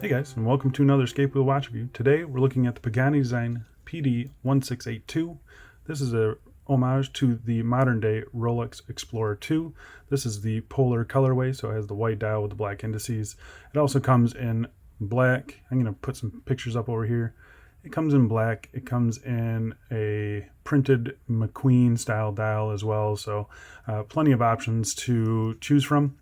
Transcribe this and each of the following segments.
Hey guys, and welcome to another Escape Wheel Watch Review. Today we're looking at the Pagrne Design PD1682. This is a homage to the modern day Rolex Explorer 2. This is the polar colorway, so it has the white dial with the black indices. It also comes in black. I'm going to put some pictures up over here. It comes in black. It comes in a printed McQueen style dial as well, so plenty of options to choose from.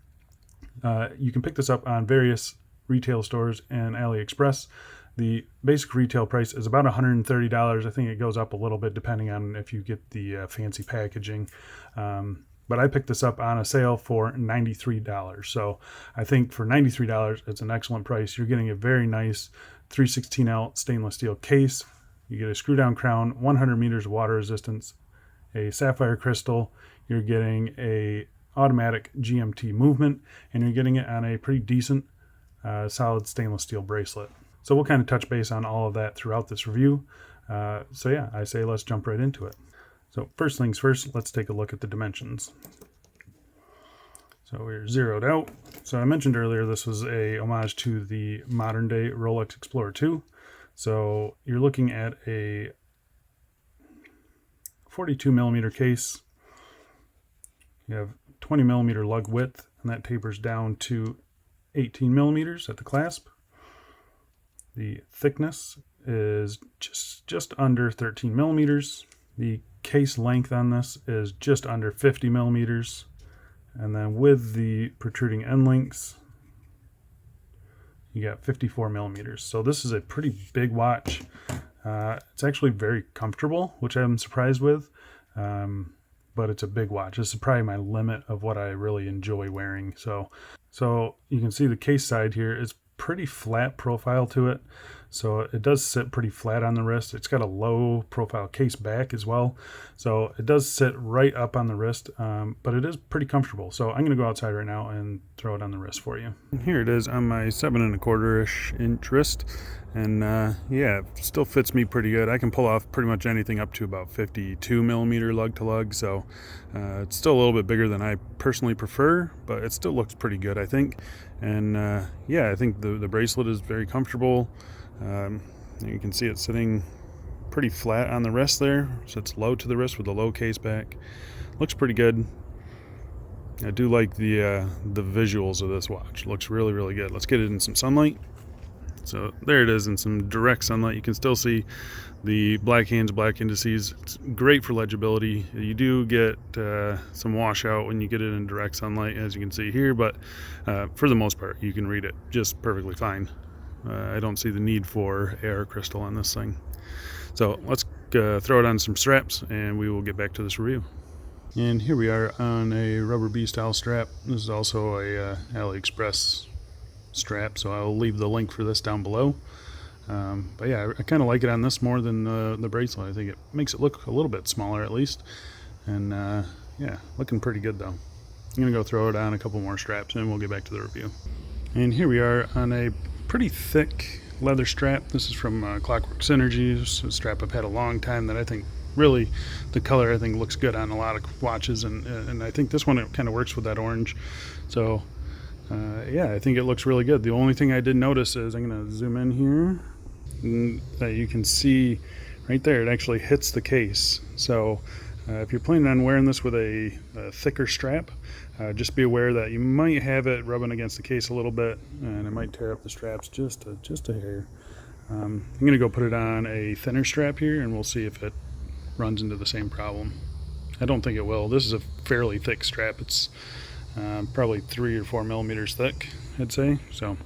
You can pick this up on various retail stores and AliExpress. The basic retail price is about $130. I think it goes up a little bit depending on if you get the fancy packaging. But I picked this up on a sale for $93. So I think for $93, it's an excellent price. You're getting a very nice 3/16L stainless steel case. You get a screw down crown, 100 meters of water resistance, a sapphire crystal. You're getting a automatic GMT movement, and you're getting it on a pretty decent solid stainless steel bracelet. So we'll kind of touch base on all of that throughout this review. So yeah, I say let's jump right into it. So first things first, let's take a look at the dimensions. So we're zeroed out. So I mentioned earlier this was a homage to the modern day Rolex Explorer 2. So you're looking at a 42 millimeter case. You have 20 millimeter lug width, and that tapers down to 18 millimeters at the clasp. The thickness is just under 13 millimeters. The case length on this is just under 50 millimeters. And then with the protruding end links, you got 54 millimeters. So this is a pretty big watch. It's actually very comfortable, which I'm surprised with. But it's a big watch. This is probably my limit of what I really enjoy wearing. So you can see the case side here is pretty flat profile to it. So it does sit pretty flat on the wrist. It's got a low profile case back as well. So it does sit right up on the wrist, but it is pretty comfortable. So I'm gonna go outside right now and throw it on the wrist for you. And here it is on my 7 1/4-ish inch wrist. And yeah, it still fits me pretty good. I can pull off pretty much anything up to about 52 millimeter lug to lug. So it's still a little bit bigger than I personally prefer, but it still looks pretty good, I think. And yeah, I think the bracelet is very comfortable. You can see it sitting pretty flat on the wrist there. Sits low to the wrist with a low case back. Looks pretty good. I do like the visuals of this watch. Looks really, really good. Let's get it in some sunlight. So there it is in some direct sunlight. You can still see the black hands, black indices. It's great for legibility. You do get some washout when you get it in direct sunlight, as you can see here, but for the most part, you can read it just perfectly fine. I don't see the need for air crystal on this thing. So let's throw it on some straps and we will get back to this review. And here we are on a rubber B style strap. This is also a AliExpress strap, so I'll leave the link for this down below. But yeah, I kind of like it on this more than the bracelet. I think it makes it look a little bit smaller at least. And yeah, looking pretty good though. I'm gonna go throw it on a couple more straps and we'll get back to the review. And here we are on a pretty thick leather strap. This is from Clockwork Synergies, a strap I've had a long time that I think really, the color I think looks good on a lot of watches, and I think this one it kind of works with that orange. So yeah, I think it looks really good. The only thing I did notice is, I'm going to zoom in here, that you can see right there, it actually hits the case. So if you're planning on wearing this with a thicker strap, just be aware that you might have it rubbing against the case a little bit, and it might tear up the straps just a hair. I'm going to go put it on a thinner strap here, and we'll see if it runs into the same problem. I don't think it will. This is a fairly thick strap. It's probably 3 or 4 millimeters thick, I'd say. So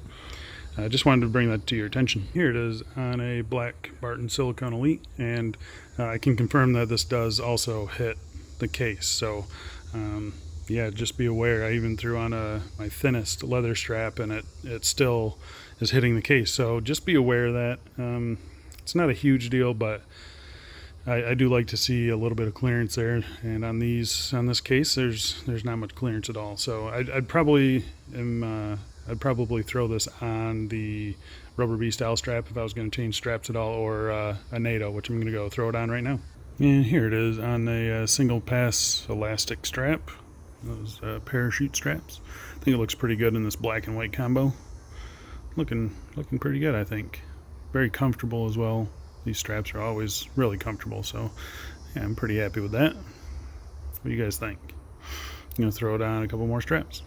I just wanted to bring that to your attention. Here it is on a black Barton Silicone Elite, and I can confirm that this does also hit the case. So yeah, just be aware. I even threw on my thinnest leather strap, and it still is hitting the case. So just be aware of that. It's not a huge deal, but I do like to see a little bit of clearance there, and on this case, there's not much clearance at all. So I'd probably throw this on the rubber B style strap if I was going to change straps at all, or a NATO, which I'm going to go throw it on right now. And here it is on a single pass elastic strap, those parachute straps. I think it looks pretty good in this black and white combo. looking pretty good, I think. Very comfortable as well. These straps are always really comfortable, so yeah, I'm pretty happy with that. What do you guys think? I'm going to throw it on a couple more straps.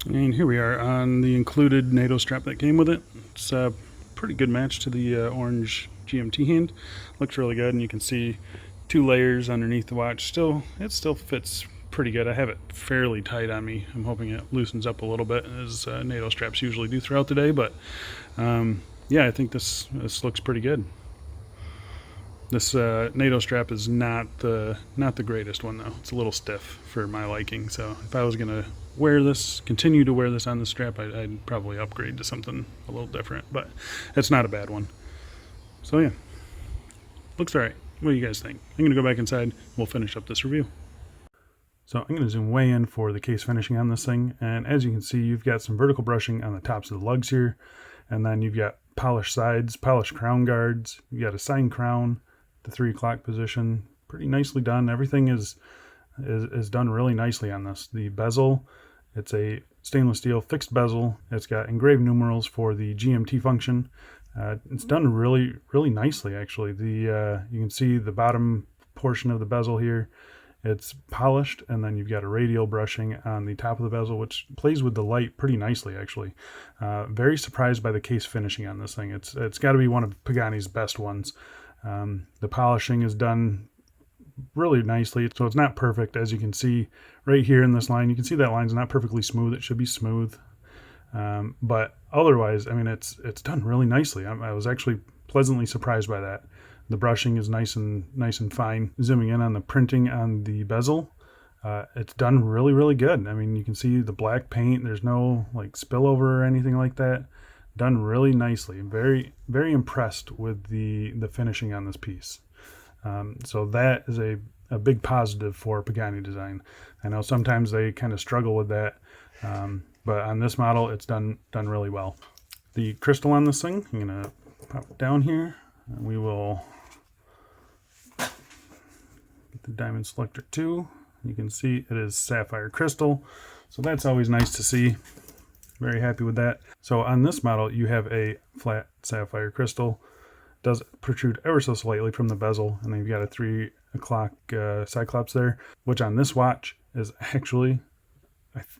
And here we are on the included NATO strap that came with it. It's a pretty good match to the orange GMT hand. Looks really good, and you can see 2 layers underneath the watch. It still fits pretty good. I have it fairly tight on me. I'm hoping it loosens up a little bit, as NATO straps usually do throughout the day, but yeah, I think this looks pretty good. This NATO strap is not the greatest one though. It's a little stiff for my liking. So if I was gonna continue to wear this on the strap, I'd probably upgrade to something a little different. But it's not a bad one. So yeah, looks alright. What do you guys think? I'm gonna go back inside. We'll finish up this review. So I'm gonna zoom way in for the case finishing on this thing, and as you can see, you've got some vertical brushing on the tops of the lugs here, and then you've got polished sides, polished crown guards. You got a signed crown. The 3 o'clock position, pretty nicely done. Everything is done really nicely on this. The bezel, it's a stainless steel fixed bezel. It's got engraved numerals for the GMT function. It's done really nicely, actually. You can see the bottom portion of the bezel here. It's polished, and then you've got a radial brushing on the top of the bezel, which plays with the light pretty nicely, actually. Very surprised by the case finishing on this thing. It's got to be one of Pagani's best ones. The polishing is done really nicely, so it's not perfect. As you can see right here in this line, you can see that line's not perfectly smooth. It should be smooth, but otherwise, I mean, it's done really nicely. I was actually pleasantly surprised by that. The brushing is nice and fine. Zooming in on the printing on the bezel, it's done really good. I mean, you can see the black paint. There's no like spillover or anything like that. Done really nicely. Very impressed with the finishing on this piece. So that is a big positive for Pagrne Design. I know sometimes they kind of struggle with that, but on this model, it's done really well. The crystal on this thing, I'm gonna pop it down here, and we will get the diamond selector too. You can see it is sapphire crystal, so that's always nice to see. Very happy with that. So on this model, you have a flat sapphire crystal. It does protrude ever so slightly from the bezel, and then you've got a 3 o'clock cyclops there, which on this watch is actually,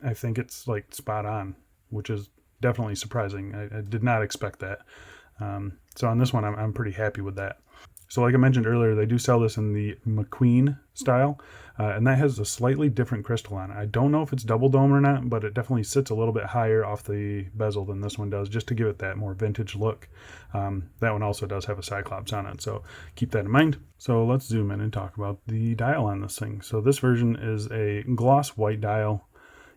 I think it's like spot on, which is definitely surprising. I did not expect that. So on this one, I'm pretty happy with that. So like I mentioned earlier, they do sell this in the McQueen style, and that has a slightly different crystal on it. I don't know if it's double dome or not, but it definitely sits a little bit higher off the bezel than this one does, just to give it that more vintage look. That one also does have a cyclops on it, so keep that in mind. So let's zoom in and talk about the dial on this thing. So this version is a gloss white dial.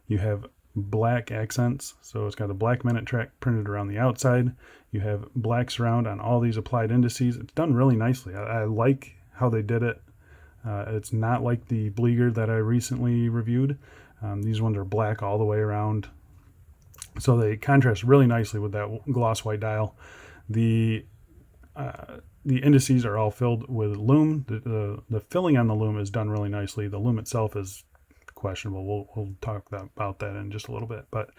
You have black accents, so it's got a black minute track printed around the outside. You have black surround on all these applied indices. It's done really nicely. I like how they did it. It's not like the Bleeger that I recently reviewed. These ones are black all the way around, so they contrast really nicely with that gloss white dial. The indices are all filled with Lume. The filling on the Lume is done really nicely. The Lume itself is questionable. We'll talk about that in just a little bit, but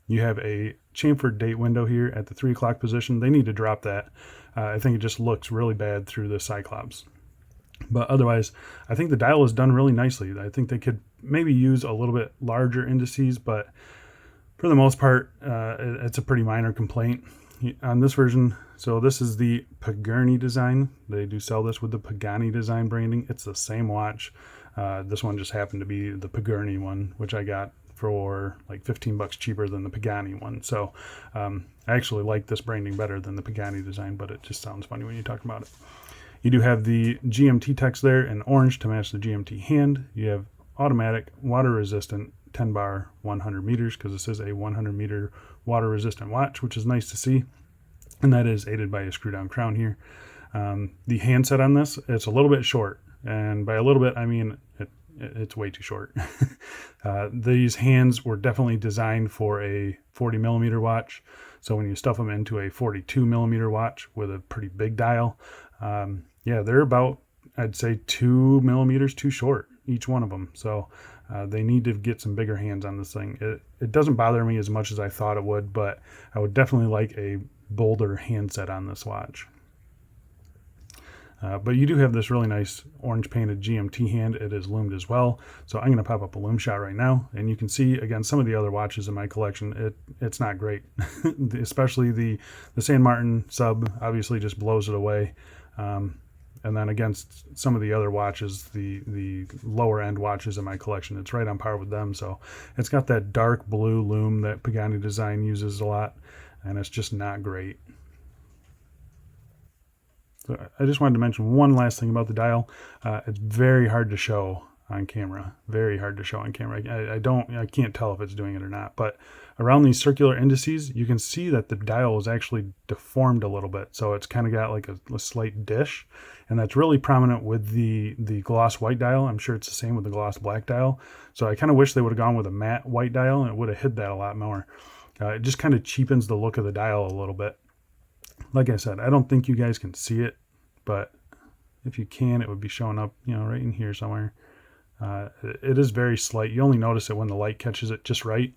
you have a chamfered date window here at the 3 o'clock position. They need to drop that. I think it just looks really bad through the cyclops, but otherwise I think the dial is done really nicely. I think they could maybe use a little bit larger indices, but for the most part it's a pretty minor complaint on this version. So this is the Pagrne Design. They do sell this with the Pagani Design branding. It's the same watch. This one just happened to be the Pagrne one, which I got for like 15 bucks cheaper than the Pagani one. So I actually like this branding better than the Pagani Design, but it just sounds funny when you talk about it. You do have the GMT text there in orange to match the GMT hand. You have automatic, water resistant, 10 bar, 100 meters, because this is a 100 meter water resistant watch, which is nice to see. And that is aided by a screw down crown here. The handset on this, it's a little bit short. And by a little bit, I mean it's way too short. These hands were definitely designed for a 40 millimeter watch. So when you stuff them into a 42 millimeter watch with a pretty big dial, yeah, they're about, I'd say 2 millimeters too short, each one of them. So They need to get some bigger hands on this thing. It doesn't bother me as much as I thought it would, but I would definitely like a bolder handset on this watch. But you do have this really nice orange painted GMT hand. It is lumed as well. So I'm going to pop up a lume shot right now. And you can see, again, some of the other watches in my collection, it's not great. Especially the San Martin sub obviously just blows it away. And then against some of the other watches, the lower end watches in my collection, it's right on par with them. So it's got that dark blue lume that Pagrne Design uses a lot, and it's just not great. So I just wanted to mention one last thing about the dial. It's very hard to show on camera. Very hard to show on camera. I can't tell if it's doing it or not. But around these circular indices, you can see that the dial is actually deformed a little bit. So it's kind of got like a slight dish, and that's really prominent with the gloss white dial. I'm sure it's the same with the gloss black dial. So I kind of wish they would have gone with a matte white dial, and it would have hid that a lot more. It just kind of cheapens the look of the dial a little bit. Like I said, I don't think you guys can see it, but if you can, it would be showing up, right in here somewhere. It is very slight. You only notice it when the light catches it just right.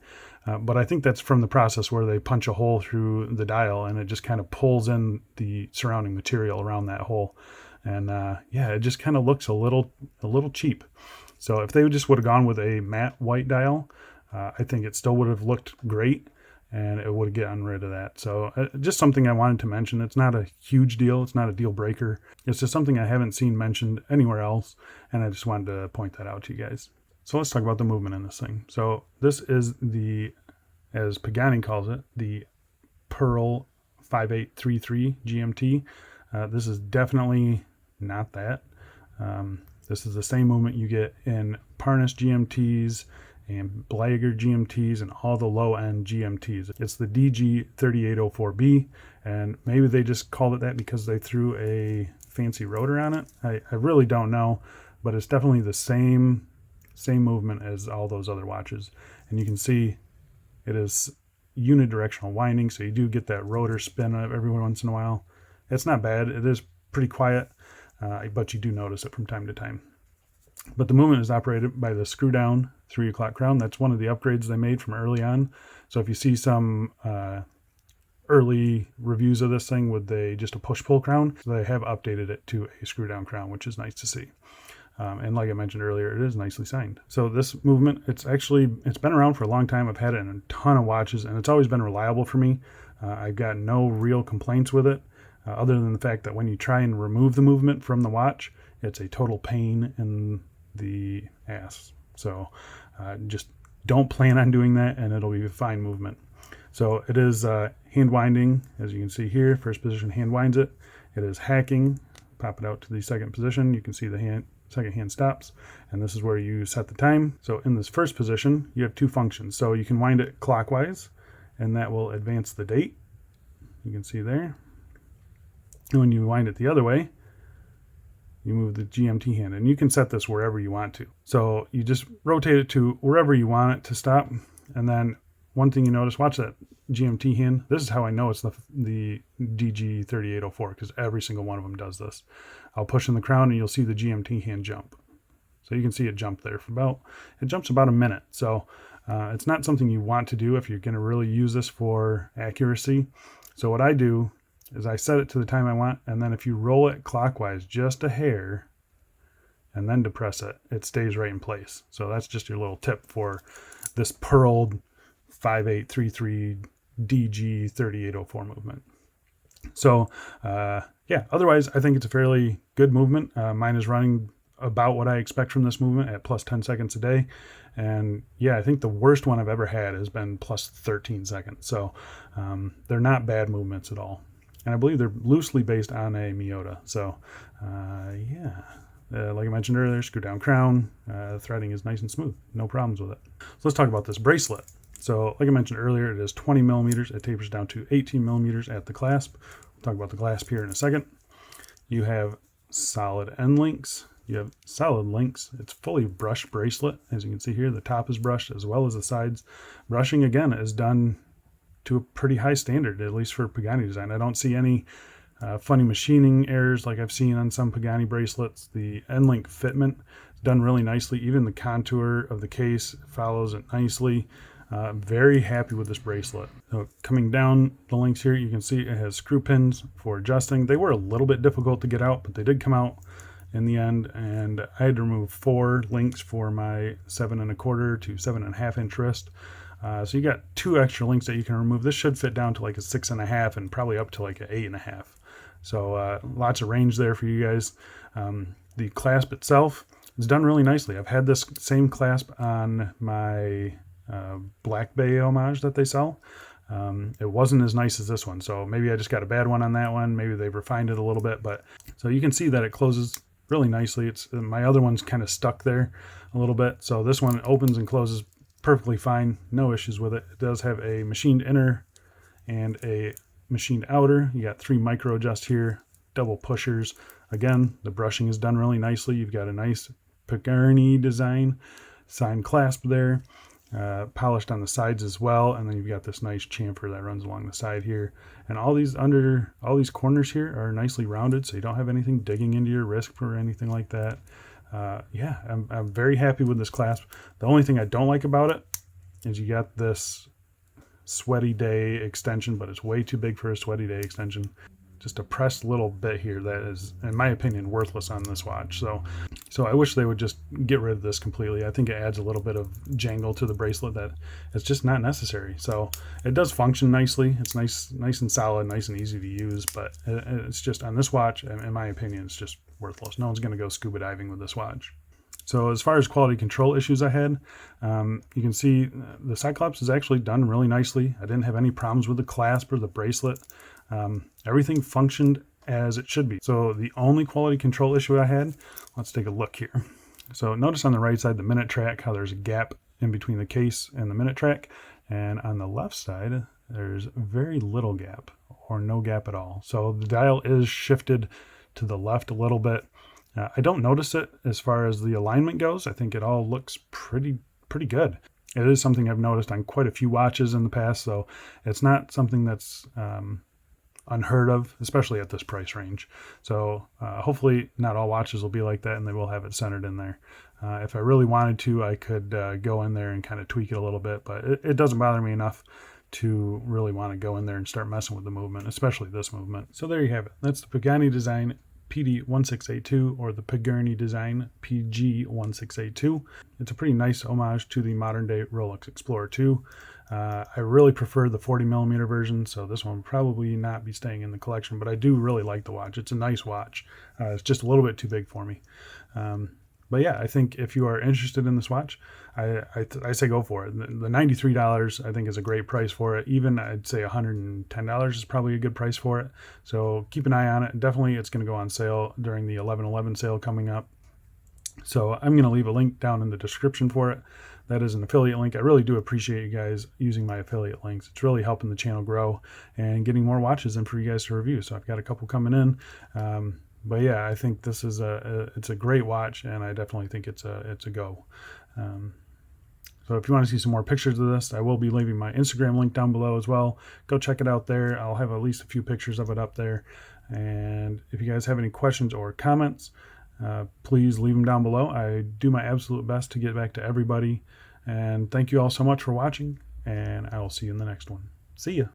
But I think that's from the process where they punch a hole through the dial and it just kind of pulls in the surrounding material around that hole. And yeah, it just kind of looks a little cheap. So if they just would have gone with a matte white dial, I think it still would have looked great, and it would have gotten rid of that. So just something I wanted to mention. It's not a huge deal. It's not a deal breaker. It's just something I haven't seen mentioned anywhere else, and I just wanted to point that out to you guys. So let's talk about the movement in this thing. So this is as Pagani calls it, the Pearl 5833 GMT. This is definitely not that. This is the same movement you get in Parnas GMTs and Blagger GMTs and all the low-end GMTs. It's the DG3804B, and maybe they just called it that because they threw a fancy rotor on it. I really don't know, but it's definitely the same movement as all those other watches. And you can see it is unidirectional winding, so you do get that rotor spin every once in a while. It's not bad. It is pretty quiet, but you do notice it from time to time. But the movement is operated by the screw down 3 o'clock crown. That's one of the upgrades they made from early on. So if you see some early reviews of this thing with just a push-pull crown, they have updated it to a screw down crown, which is nice to see. And like I mentioned earlier, it is nicely signed. So this movement, it's been around for a long time. I've had it in a ton of watches, and it's always been reliable for me. I've got no real complaints with it, other than the fact that when you try and remove the movement from the watch, it's a total pain in the ass. So just don't plan on doing that, and it'll be a fine movement. So it is hand winding, as you can see here. First position, hand winds it. It is hacking. Pop it out to the second position. You can see the second hand stops, and this is where you set the time. So in this first position, you have two functions. So you can wind it clockwise, and that will advance the date. You can see there. And when you wind it the other way, you move the GMT hand, and you can set this wherever you want to. So you just rotate it to wherever you want it to stop. And then one thing you notice, watch that GMT hand. This is how I know it's the DG3804, because every single one of them does this. I'll push in the crown and you'll see the GMT hand jump. So you can see it jump there it jumps about a minute. So it's not something you want to do if you're going to really use this for accuracy. So what I do is I set it to the time I want, and then if you roll it clockwise just a hair and then depress it, it stays right in place. So that's just your little tip for this Pearl 5833 DG3804 movement. So yeah, otherwise I think it's a fairly good movement. Mine is running about what I expect from this movement at plus 10 seconds a day. And yeah, I think the worst one I've ever had has been plus 13 seconds. So they're not bad movements at all. And I believe they're loosely based on a Miyota. So yeah, like I mentioned earlier, screw down crown, threading is nice and smooth, no problems with it. So let's talk about this bracelet. So like I mentioned earlier, it is 20 millimeters. It tapers down to 18 millimeters at the clasp. We'll talk about the clasp here in a second. You have solid end links. You have solid links. It's fully brushed bracelet. As you can see here, the top is brushed as well as the sides. Brushing, again, is done to a pretty high standard, at least for Pagrne Design. I don't see any funny machining errors like I've seen on some Pagani bracelets. The end link fitment done really nicely. Even the contour of the case follows it nicely. Very happy with this bracelet. So coming down the links here, you can see it has screw pins for adjusting. They were a little bit difficult to get out, but they did come out in the end, and I had to remove 4 links for my 7 1/4 to 7 1/2 inch wrist. So you got 2 extra links that you can remove. This should fit down to like a 6 1/2 and probably up to like an 8 1/2. So lots of range there for you guys. The clasp itself is done really nicely. I've had this same clasp on my Black Bay Homage that they sell. It wasn't as nice as this one, so maybe I just got a bad one on that one. Maybe they've refined it a little bit, but so you can see that it closes really nicely. It's my other one's kind of stuck there a little bit, so this one opens and closes perfectly fine, no issues with it. It does have a machined inner and a machined outer. You got 3 micro adjust here, double pushers. Again, the brushing is done really nicely. You've got a nice Pagrne Design signed clasp there, polished on the sides as well, and then you've got this nice chamfer that runs along the side here. And all these corners here are nicely rounded, so you don't have anything digging into your wrist or anything like that. Yeah, I'm very happy with this clasp. The only thing I don't like about it is you got this sweaty day extension, but it's way too big for a sweaty day extension. Just a pressed little bit here that is, in my opinion, worthless on this watch. So I wish they would just get rid of this completely. I think it adds a little bit of jangle to the bracelet that is just not necessary. So it does function nicely. It's nice and solid, nice and easy to use, but it's just on this watch, in my opinion, it's just worthless. No one's going to go scuba diving with this watch. So as far as quality control issues I had, you can see the Cyclops is actually done really nicely. I didn't have any problems with the clasp or the bracelet. Everything functioned as it should be. So the only quality control issue I had, let's take a look here. So notice on the right side, the minute track, how there's a gap in between the case and the minute track. And on the left side, there's very little gap or no gap at all. So the dial is shifted to the left a little bit. I don't notice it as far as the alignment goes. I think it all looks pretty good. It is something I've noticed on quite a few watches in the past, so it's not something that's unheard of, especially at this price range. So hopefully not all watches will be like that, and they will have it centered in there. If I really wanted to, I could go in there and kind of tweak it a little bit, but it doesn't bother me enough to really want to go in there and start messing with the movement, especially this movement. So there you have it. That's the Pagani Design PD1682 or the Pagrne Design PG1682. It's a pretty nice homage to the modern day Rolex Explorer 2. I really prefer the 40mm version, so this one will probably not be staying in the collection, but I do really like the watch. It's a nice watch. It's just a little bit too big for me. But yeah, I think if you are interested in this watch, I say go for it. The $93 I think is a great price for it. Even I'd say $110 is probably a good price for it. So keep an eye on it. Definitely it's going to go on sale during the 11/11 sale coming up. So I'm going to leave a link down in the description for it. That is an affiliate link. I really do appreciate you guys using my affiliate links. It's really helping the channel grow and getting more watches in for you guys to review. So I've got a couple coming in. But yeah, I think this is it's a great watch, and I definitely think it's a go. So if you want to see some more pictures of this, I will be leaving my Instagram link down below as well. Go check it out there. I'll have at least a few pictures of it up there. And if you guys have any questions or comments, please leave them down below. I do my absolute best to get back to everybody. And thank you all so much for watching, and I will see you in the next one. See ya.